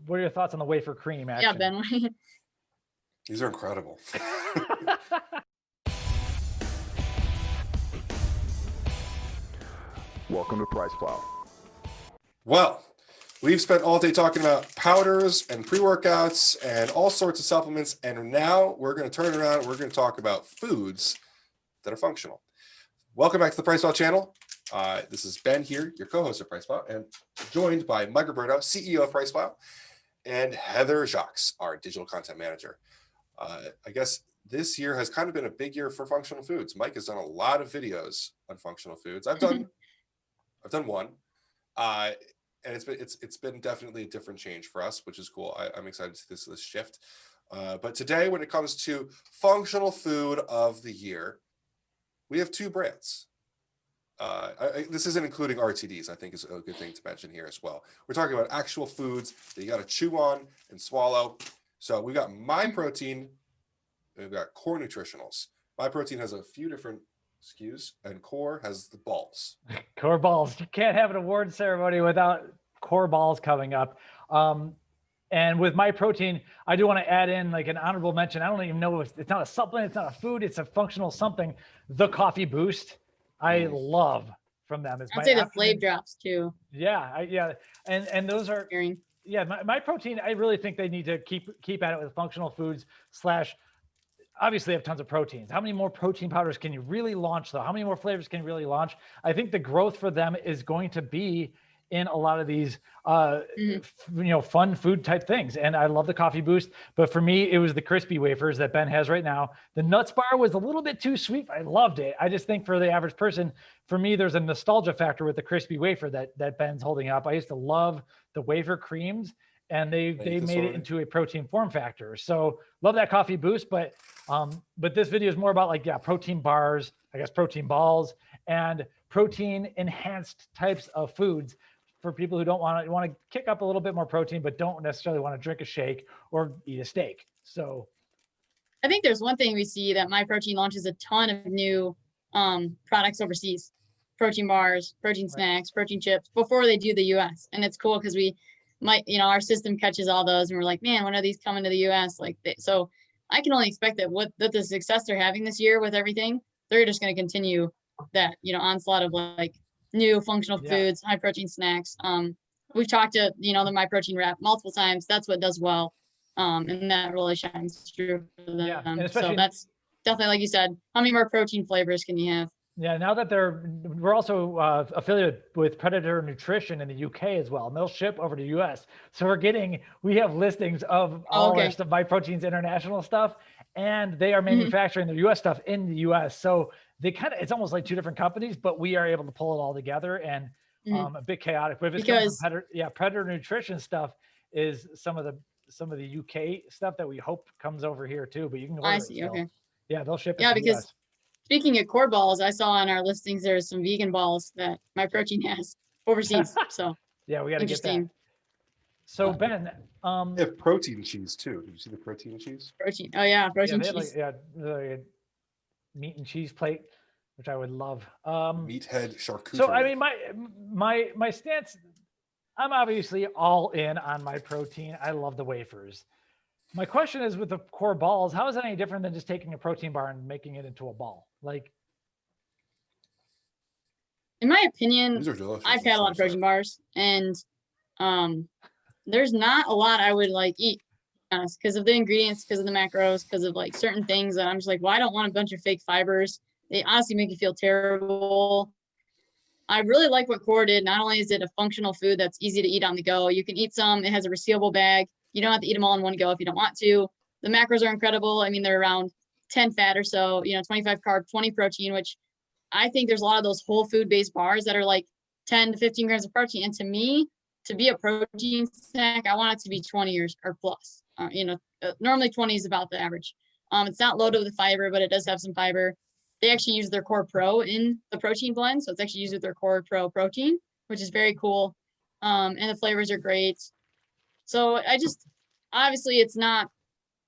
what are your thoughts on the wafer cream action? Yeah, Ben. These are incredible. Welcome to PricePlow. Well, we've spent all day talking about powders and pre-workouts and all sorts of supplements, and now we're going to turn around and we're going to talk about foods that are functional. Welcome back to the PricePlow channel. This is Ben here, your co-host of PricePlow, and joined by Mike Roberto, CEO of PricePlow, and Heather Jacques, our digital content manager. I guess this year has kind of been a big year for functional foods. Mike has done a lot of videos on functional foods. I've done one, and it's been definitely a different change for us, which is cool. I'm excited to see this shift. But today, when it comes to functional food of the year, we have two brands. This isn't including RTDs, I think is a good thing to mention here as well. We're talking about actual foods that you got to chew on and swallow. So we got Myprotein, and we've got CORE Nutritionals. Myprotein has a few different SKUs, and CORE has the balls. Core balls. You can't have an award ceremony without core balls coming up. And with Myprotein, I do want to add in like an honorable mention. I don't even know if it's not a supplement, it's not a food, it's a functional something. The coffee boost, I love from them. I'd say the Flav drops too. Yeah, and those are Myprotein. I really think they need to keep at it with functional foods / obviously have tons of proteins. How many more protein powders can you really launch though? How many more flavors can you really launch? I think the growth for them is going to be in a lot of these, fun food type things. And I love the coffee boost, but for me, it was the crispy wafers that Ben has right now. The nuts bar was a little bit too sweet. I loved it. I just think for the average person, for me, there's a nostalgia factor with the crispy wafer that Ben's holding up. I used to love the wafer creams, and they made it into a protein form factor. So love that coffee boost, but this video is more about protein bars, I guess protein balls, and protein enhanced types of foods for people who don't want to kick up a little bit more protein, but don't necessarily want to drink a shake or eat a steak. So I think there's one thing we see that Myprotein launches a ton of new products overseas, protein bars, protein snacks, protein chips before they do the US. And it's cool because we might, our system catches all those and we're like, man, when are these coming to the US? So I can only expect that the success they're having this year with everything, they're just going to continue that, onslaught of new functional foods, high protein snacks. We've talked to, the Myprotein rep multiple times. That's what does well. And that really shines through for them. Yeah, so that's definitely, like you said, how many more protein flavors can you have? Yeah, now that we're also affiliated with Predator Nutrition in the UK as well, and they'll ship over to the US. So we have listings of all our stuff, Myprotein's international stuff, and they are manufacturing their US stuff in the US. So it's almost like two different companies, but we are able to pull it all together, and a bit chaotic. But if it's Predator Nutrition stuff is some of the UK stuff that we hope comes over here too, but you can order it still. Okay. Yeah, they'll ship it to because US. Speaking of core balls, I saw on our listings there's some vegan balls that Myprotein has overseas. So yeah, we got to get that. So Ben, they have protein cheese too. Did you see the protein cheese? Protein. Oh yeah, protein cheese. The meat and cheese plate, which I would love. Meathead charcuterie. So I mean, my stance, I'm obviously all in on Myprotein. I love the wafers. My question is, with the core balls, how is that any different than just taking a protein bar and making it into a ball? In my opinion, I've had a lot of protein bars, and there's not a lot I would eat, because of the ingredients, because of the macros, because of certain things that I'm just well, I don't want a bunch of fake fibers. They honestly make you feel terrible. I really like what CORE did. Not only is it a functional food that's easy to eat on the go, you can eat some. It has a resealable bag. You don't have to eat them all in one go if you don't want to. The macros are incredible. I mean, they're around 10 fat or so, 25 carb, 20 protein, which I think there's a lot of those whole food based bars that are 10 to 15 grams of protein. And to me, to be a protein snack, I want it to be 20 or plus. Normally 20 is about the average. It's not loaded with fiber, but it does have some fiber. They actually use their CORE Pro in the protein blend. So it's actually used with their CORE Pro protein, which is very cool. And the flavors are great. So obviously it's not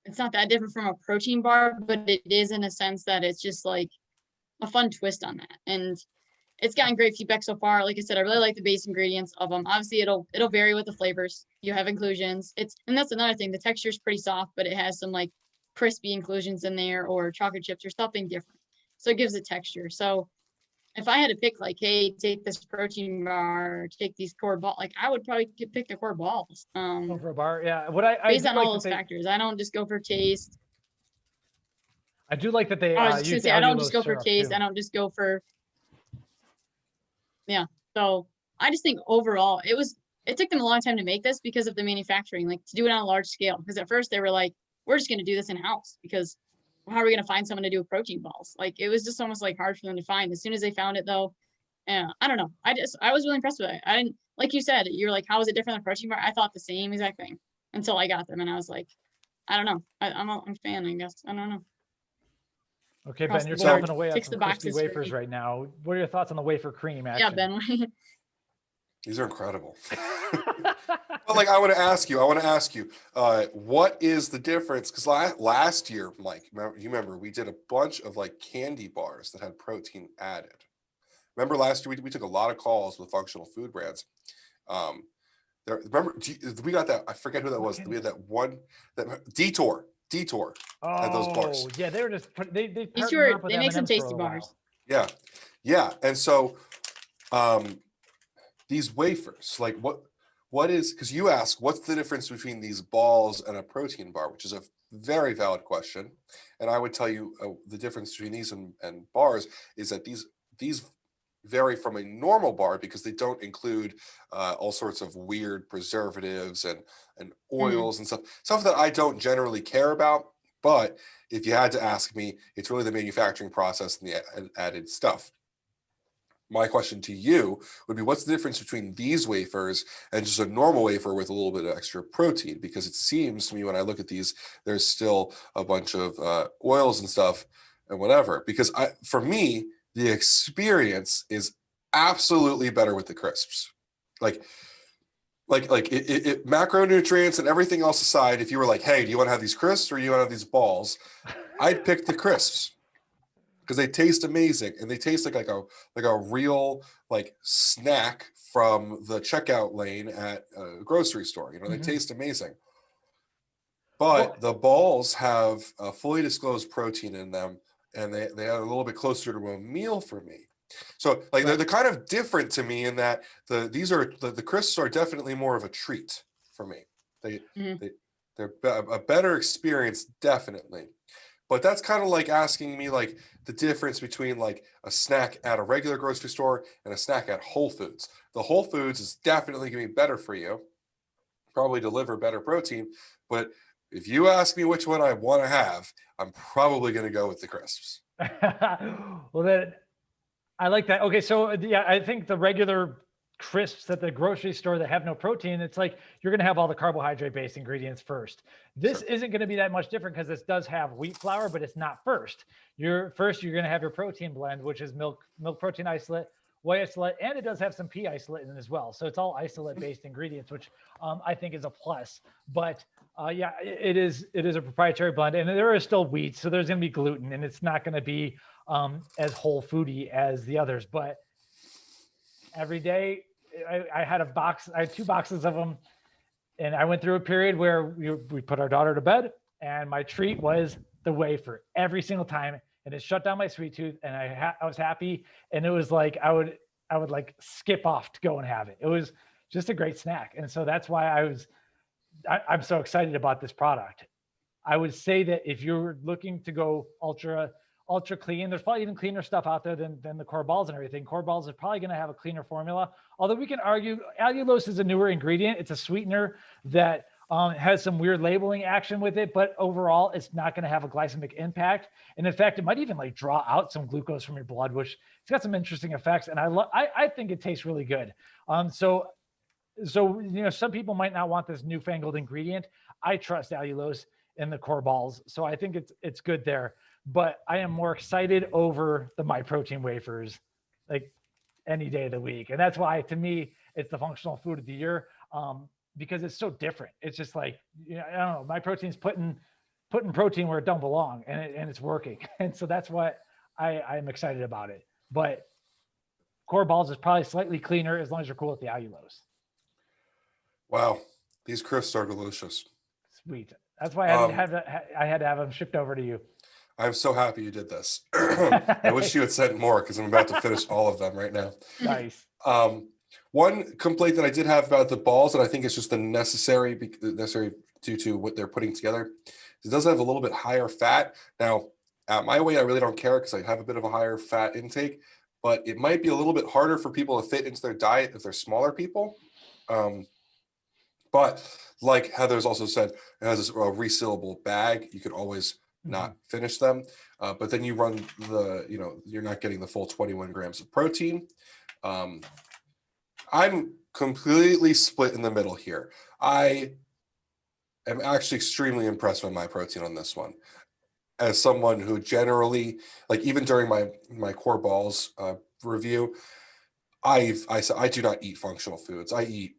that different from a protein bar, but it is in a sense that it's just a fun twist on that. And it's gotten great feedback so far. Like I said, I really like the base ingredients of them. Obviously, it'll vary with the flavors. You have inclusions. And that's another thing. The texture is pretty soft, but it has some like crispy inclusions in there or chocolate chips or something different. So it gives it texture. So if I had to pick, like, hey, take this protein bar, take these core balls, like I would probably pick the core balls. Over a bar, yeah. What based on all those factors, I don't just go for taste. I do like that they I was just use gonna say, I don't just go for syrup taste. too. I don't just go for, yeah. So I just think overall, it took them a long time to make this because of the manufacturing, like to do it on a large scale. Because at first they were like, we're just gonna do this in house because how are we gonna find someone to do protein balls? Like it was just almost like hard for them to find. As soon as they found it though, yeah, I don't know. I was really impressed with it. I didn't, like you said, you're like, how is it different than protein bar? I thought the same exact thing until I got them, and I was like, I don't know. I'm a fan, I guess. I don't know. Okay, Ben, you're chomping away on some crispy wafers right now. What are your thoughts on the wafer cream action? Yeah, Ben. These are incredible. But like, I want to ask you, what is the difference? Because last year, Mike, you remember we did a bunch of like candy bars that had protein added. Remember last year we took a lot of calls with functional food brands. Remember we got that? I forget who that was. We had that one that Detour had those bars. Yeah, they were just they make some tasty bars. Yeah, and so these wafers, like what is, because you ask what's the difference between these balls and a protein bar, which is a very valid question, and I would tell you the difference between these and bars is that these vary from a normal bar because they don't include all sorts of weird preservatives and oils and stuff that I don't generally care about. But if you had to ask me, it's really the manufacturing process and the added stuff. My question to you would be, what's the difference between these wafers and just a normal wafer with a little bit of extra protein? Because it seems to me when I look at these, there's still a bunch of oils and stuff and whatever. Because for me, the experience is absolutely better with the crisps. Like macronutrients and everything else aside, if you were like, hey, do you want to have these crisps or do you want to have these balls? I'd pick the crisps because they taste amazing and they taste like a real like snack from the checkout lane at a grocery store. You know, they taste amazing. But the balls have a fully disclosed protein in them, and they are a little bit closer to a meal for me. So like they're kind of different to me in that the crisps are definitely more of a treat for me. They're a better experience, definitely. But that's kind of like asking me like the difference between like a snack at a regular grocery store and a snack at Whole Foods. The Whole Foods is definitely going to be better for you, probably deliver better protein. But if you ask me which one I want to have, I'm probably going to go with the crisps. Well, then I like that. Okay, so yeah, I think the regular crisps at the grocery store that have no protein, it's like you're going to have all the carbohydrate-based ingredients first. This isn't going to be that much different because this does have wheat flour, but it's not first. You're going to have your protein blend, which is milk protein isolate, whey isolate, and it does have some pea isolate in it as well. So it's all isolate-based ingredients, which I think is a plus. But yeah, it is a proprietary blend, and there is still wheat, so there's going to be gluten, and it's not going to be as whole foody as the others. But every day I had I had 2 boxes of them, and I went through a period where we put our daughter to bed, and my treat was the wafer every single time, and it shut down my sweet tooth, and I was happy, and it was like I would like skip off to go and have it. It was just a great snack, and so that's why I'm so excited about this product. I would say that if you're looking to go ultra clean, there's probably even cleaner stuff out there than the core balls and everything. Core balls are probably going to have a cleaner formula, although we can argue allulose is a newer ingredient. It's a sweetener that has some weird labeling action with it, but overall it's not going to have a glycemic impact. And in fact, it might even like draw out some glucose from your blood, which it's got some interesting effects. And I think it tastes really good. So you know, some people might not want this newfangled ingredient. I trust allulose in the core balls, so I think it's good there. But I am more excited over the Myprotein wafers, like any day of the week, and that's why to me it's the functional food of the year, because it's so different. It's just like, you know, I don't know, Myprotein's putting protein where it don't belong, and it's working, and so that's what I'm excited about it. But Core Balls is probably slightly cleaner as long as you're cool with the allulose. Wow, these crisps are delicious. Sweet. That's why I had to have them shipped over to you. I'm so happy you did this. I wish you had sent more because I'm about to finish all of them right now. Nice. One complaint that I did have about the balls, and I think it's just the necessary due to what they're putting together, it does have a little bit higher fat. Now, at my weight, I really don't care because I have a bit of a higher fat intake, but it might be a little bit harder for people to fit into their diet if they're smaller people. But like Heather's also said, it has this resealable bag. You can always not finish them, but then you run you're not getting the full 21 grams of protein. I'm completely split in the middle here. I am actually extremely impressed with Myprotein on this one. As someone who generally, like even during my core balls review, I do not eat functional foods. I eat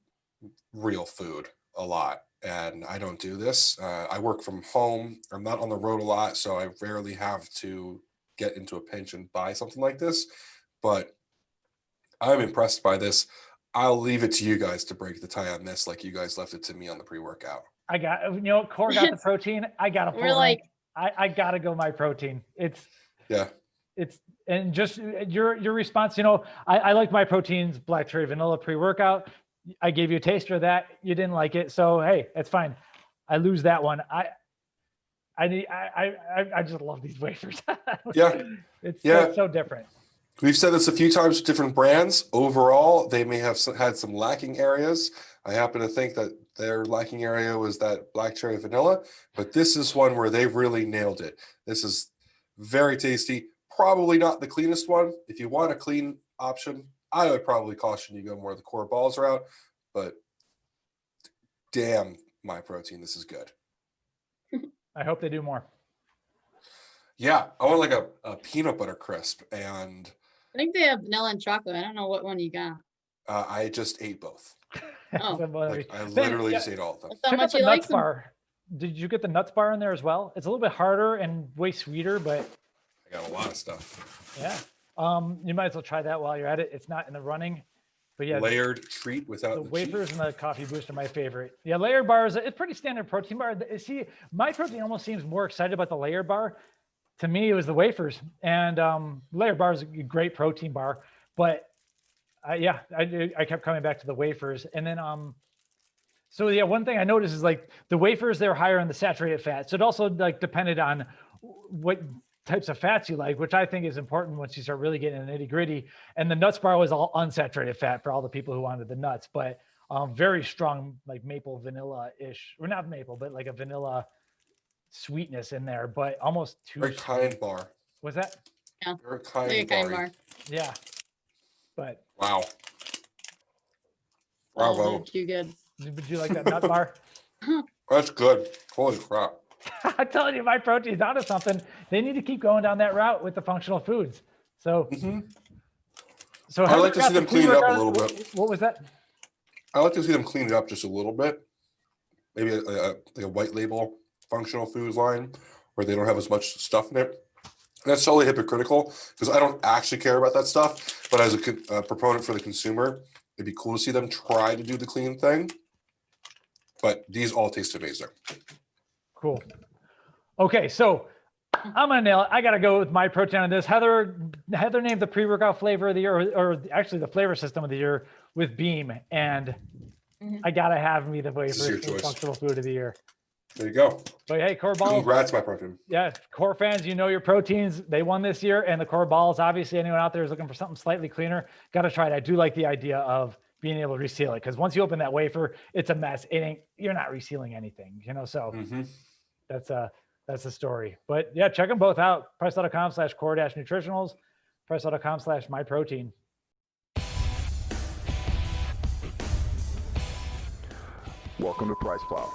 real food a lot, and I don't do this. I work from home. I'm not on the road a lot, so I rarely have to get into a pinch and buy something like this, but I'm impressed by this. I'll leave it to you guys to break the tie on this, like you guys left it to me on the pre-workout. I got, Core got the protein. I got to pull. We're like, I got to go Myprotein. And just your response, I like Myprotein's black cherry vanilla pre-workout. I gave you a taster of that. You didn't like it. So, hey, that's fine. I lose that one. I just love these wafers. It's so different. We've said this a few times with different brands. Overall, they may have had some lacking areas. I happen to think that their lacking area was that black cherry vanilla, but this is one where they've really nailed it. This is very tasty. Probably not the cleanest one. If you want a clean option, I would probably caution you go more the core balls route, but damn, Myprotein, this is good. I hope they do more. Yeah, I want like a peanut butter crisp, and I think they have vanilla and chocolate. I don't know what one you got. I just ate both. Oh. I literally just ate all of them. That's how much you like nuts bar. Did you get the nuts bar in there as well? It's a little bit harder and way sweeter, but I got a lot of stuff. Yeah. You might as well try that while you're at it. It's not in the running, but yeah. Layered treat without the wafers cheese. And the coffee boost are my favorite. Yeah, layered bar is a pretty standard protein bar. See, Myprotein almost seems more excited about the layered bar. To me, it was the wafers, and layered bar is a great protein bar, but I kept coming back to the wafers. And then so yeah, one thing I noticed is like the wafers, they're higher in the saturated fat, so it also like depended on what types of fats you like, which I think is important once you start really getting in the nitty gritty. And the nuts bar was all unsaturated fat for all the people who wanted the nuts, but very strong, like maple vanilla ish, or not maple, but like a vanilla sweetness in there, but almost too very kind bar. Was that? Yeah, very kind bar. Yeah, but wow, bravo. Oh, too good. Would you like that nut bar? That's good. Holy crap. I'm telling you, Myprotein's onto something. They need to keep going down that route with the functional foods. So, so I like to see them clean it up a little bit. What was that? I like to see them clean it up just a little bit. Maybe like a white label functional foods line where they don't have as much stuff in it. That's totally hypocritical because I don't actually care about that stuff. But as a proponent for the consumer, it'd be cool to see them try to do the clean thing. But these all taste amazing. Cool. Okay, so I'm gonna nail it. I gotta go with Myprotein on this. Heather named the pre-workout flavor of the year, or actually the flavor system of the year with Beam, and I gotta have me the wafers functional food of the year. There you go. But hey, core balls. Congrats, Myprotein. Yeah, core fans, you know your proteins. They won this year, and the core balls. Obviously, anyone out there is looking for something slightly cleaner, gotta try it. I do like the idea of being able to reseal it, because once you open that wafer, it's a mess. You're not resealing anything, so that's the story. But yeah, check them both out. PricePlow.com/core-nutritionals, PricePlow.com/myprotein. Welcome to PricePlow.